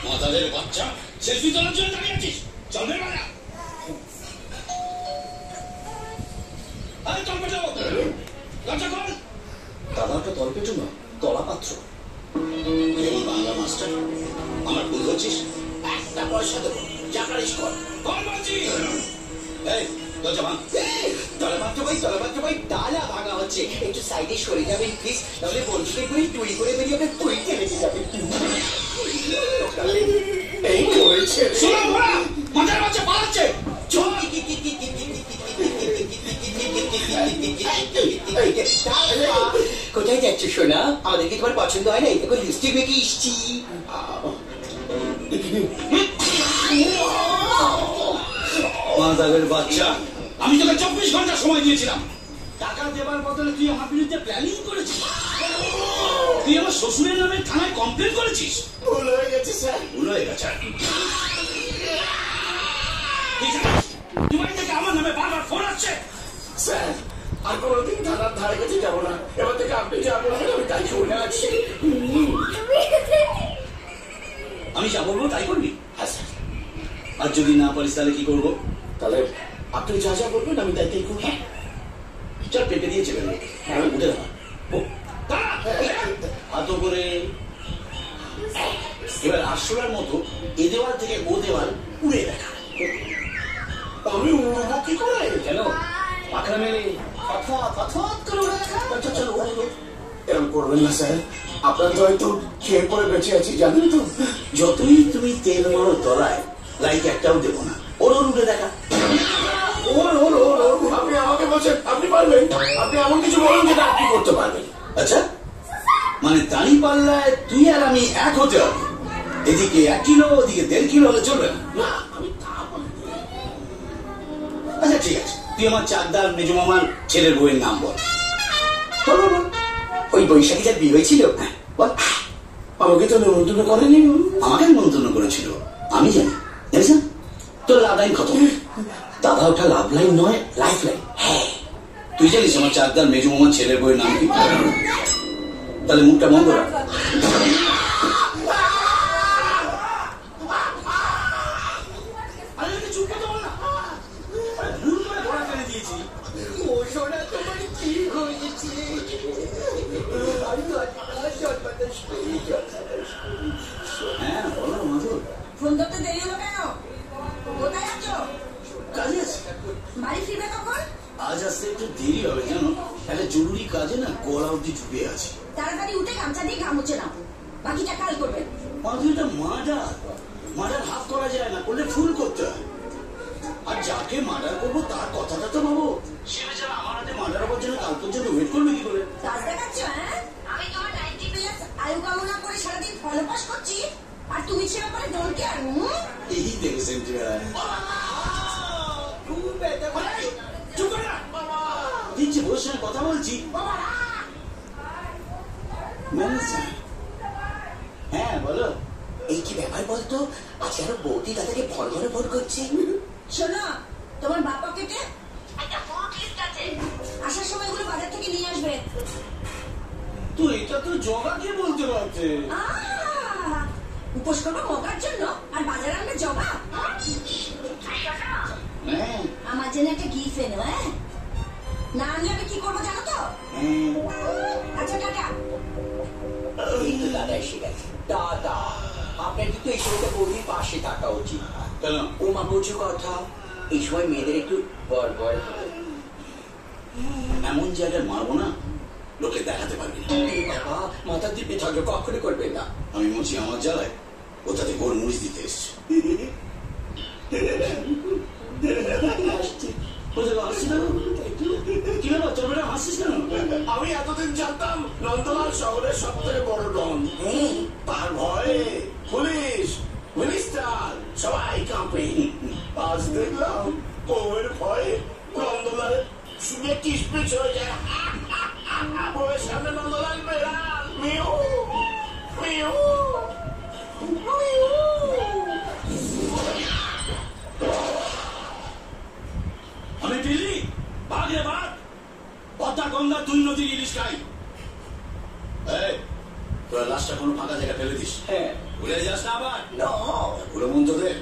মাতাদের বাচ্চা সেলফি তোলার জন্য দাঁড়িয়ে আছিস, চল বের বাড়া। আরে তলপেটো, লজ্জা কর। দাদা ওটা তলপেটো না, তলা পাত্র। যেমন বাংলা মাস্টার, আমার ভুল হচ্ছিস, একটা পয়সা দেবো, যা পারিস কর। কর বলছি। এই লজ্জা ভাঙ। তলাপাত্র ভাই ডালা ভাঙা হচ্ছে, একটু সাইডে সরে যাবেন প্লিজ, তাহলে বন্ধুদের করে টুই করে বেরিয়ে আপনার টুই খেলে যাবেন। এই করেছে শোনো ঘোড়া, মাথার বাচ্চা পালাচ্ছে। কোথায় যাচ্ছ সোনা? আমাদেরকে তোমার পছন্দ হয় না, এতে লিপস্টিক মেখে এসছি। মাতাদের বাচ্চা, আমি তোকে 24 ঘন্টা সময় দিয়েছিলাম, টাকা দেবার বদলে তুই আমার বিরুদ্ধে প্ল্যানিং করেছিস। তুই আমার শ্বশুরের নামে থানায় কমপ্লেন করেছিস। ভুল হয়ে গেছে স্যার। ভুল হয়ে গেছে। দুবাই থেকে আমার নামে বারবার ফোন আসছে। স্যার আর কোনোদিন থানার ধারে কাছে যাবো না, এবার থেকে আপনি যা বলবেন আমি তাই শুনে আছি। আমি যা বলবো তাই করবি? হ্যাঁ স্যার। আর যদি না পারিস তাহলে কি করবো? তাহলে আপনি যা যা বলবেন আমি তাই তাই করবো। চল পেঁপে দিয়ে চেপে দেবো। হ্যাঁ উঠে দাঁড়া। হাতো করে এবার আশ্রয়ের মতো এ দেওয়াল থেকে ও দেওয়াল উড়ে দেখা। আমি উড়বো কি করে? কেন পাখা মেলে এরকম করবেন না স্যার, আপনার তো হয়তো খেয়ে পরে বেঁচে আছি জানেন তো। যতই তুমি তেল মারো তলায়, লাইট একটাও দেবো না। ওর উঠে দেখা। আপনি আমাকে বলছেন আপনি পারবেন? আপনি এমন কিছু বলুন যেটা আপনি করতে পারবেন। আচ্ছা, মানে দাঁড়ি পাল্লায় তুই আর আমি এক হতে হবে। এদিকে 1 কিলো, ওদিকে 1.5 কিলো হলে চলবে না। না আমি তা বলি। আচ্ছা ঠিক আছে, তুই আমার চাকদার মেজো মামার ছেলের বউয়ের নাম বল। ওই বৈশাখী যার বিয়ে হয়েছিল, বল। আমাকে তো নিমন্ত্রণ করেনি। আমাকে নিমন্ত্রণ করেছিল, আমি জানি। জানিস না তোর লাভ লাইন কত? দাদা ওটা লাভ লাইন নয়, লাইফ লাইন। হ্যাঁ, তুই জানিস আমার চাকদার মেজো মামার ছেলের বউয়ের নাম কি? তাহলে মুখটা বন্ধ রাখ। হ্যাঁ বলো মাধুর। ফোন ধরতে দেরি হলো কেন? কোথায় আছো? কাজে আছে। বাড়ি ফিরবে কখন? আজ আসতে একটু দেরি হবে জানো, একটা জরুরি কাজে না গলা অব্দি ঢুকে আছে। তাড়াতাড়ি উঠে গামছা দিয়ে ঘাম মুছে নাও, বাকিটা কাল করবে। মাধুরীটা মার্ডার হাফ করা যায় না, করলে ফুল করতে হয়। আর যাকে মার্ডার করবো তার কথাটা তো ভাবো। সে বেচারা আমার হাতে মার্ডার হওয়ার জন্য কাল পর্যন্ত ওয়েট করবে কি করে? কাজ দেখাচ্ছ? হ্যাঁ, আমি তোমার 90+ আয়ু কামনা করে সারাদিন ফলোপাস করছি, আর তুমি সে ব্যাপারে ডোন্ট কেয়ার। এই দেখেছেন দিচ্ছি বউর সঙ্গে কথা বলছি। হ্যাঁ বলো। এই কি ব্যাপার বলতো, আজকে আরো বৌদি দাদাকে ভর করছে। শোনো, তোমার বাপ পকেটে একটা ফুড লিস্ট আছে, আসার সময় এগুলো বাজার থেকে নিয়ে আসবে। তো এটা তো জগাকে বলতে পারতে। উপোস করবো মকার জন্য, আর বাজার আনবে জগা। আমার জন্য একটা গিফট এনো। হ্যাঁ, না আনলে আমি কি করবো জানো তো? আচ্ছা টাটা। দাদা এসে গেছে। দাদা আপনার কিন্তু এই সময়টা বৌদির পাশে থাকা উচিত। কেন? ও মা বলছে কথা, এই সময় মেয়েদের একটু বড় এমন জায়গায় মারবো না লোকে দেখাতে পারবি না। বাবা মাথার দিকে ঝগড়া কখনো করবেন না। আমি বলছি আমার জ্বালায় ও তাতে গোল মুড়ি দিতে এসছে। কি ব্যাপার তোর বেটা হাসছিস কেন? আমি এতদিন জানতাম নন্দলাল শহরের সব থেকে বড় ডন। তার ভয়ে পুলিশ মিনিস্টার সবাই কাঁপে। আজ দেখলাম বউয়ের ভয়ে নন্দলাল শুনে কিসপিস হয়ে যায়। বউয়ের সামনে নন্দলাল বেড়াল মিউ মিউ মিউ। আমি দিল্লি ভাগ রে ভাগ, পদ্মা গঙ্গা 2 নদীর ইলিশ খাই। তোরা লাশটা কোনো ফাঁকা জায়গা ফেলে দিস। হ্যাঁ। ভুলে যাস না আবার। না। পুরো মন তোদের।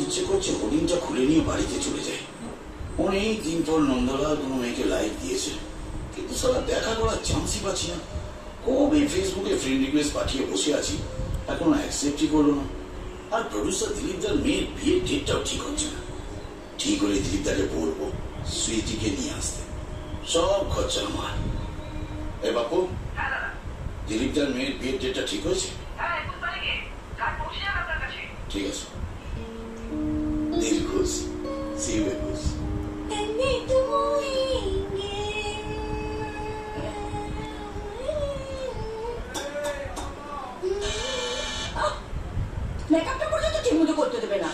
ইচ্ছে করছে হোর্ডিংটা খুলে নিয়ে বাড়িতে চলে যায়। অনেক দিন পর নন্দলাল কোনো মেয়েকে লাইক দিয়েছে, কিন্তু সারা দেখা করার চান্সই পাচ্ছি না। কবে ফেসবুকে ফ্রেন্ড রিকোয়েস্ট পাঠিয়ে বসে আছি, এখনো অ্যাকসেপ্টই করলো না। আর প্রডিউসার দিলীপদার মেয়ের বিয়ের ডেটটাও ঠিক হচ্ছে না। ঠিক হলে দিলীপদাকে বলবো সুইটিকে নিয়ে আসতে, সব খরচা আমার। এ বাপু, দিলীপদার মেয়ের বিয়ের ডেটটা ঠিক হয়েছে? ঠিক আছে, দিল খুশ, সিউয়ে খুশ। মেকআপটা পর্যন্ত ঠিক মতো করতে দেবে না।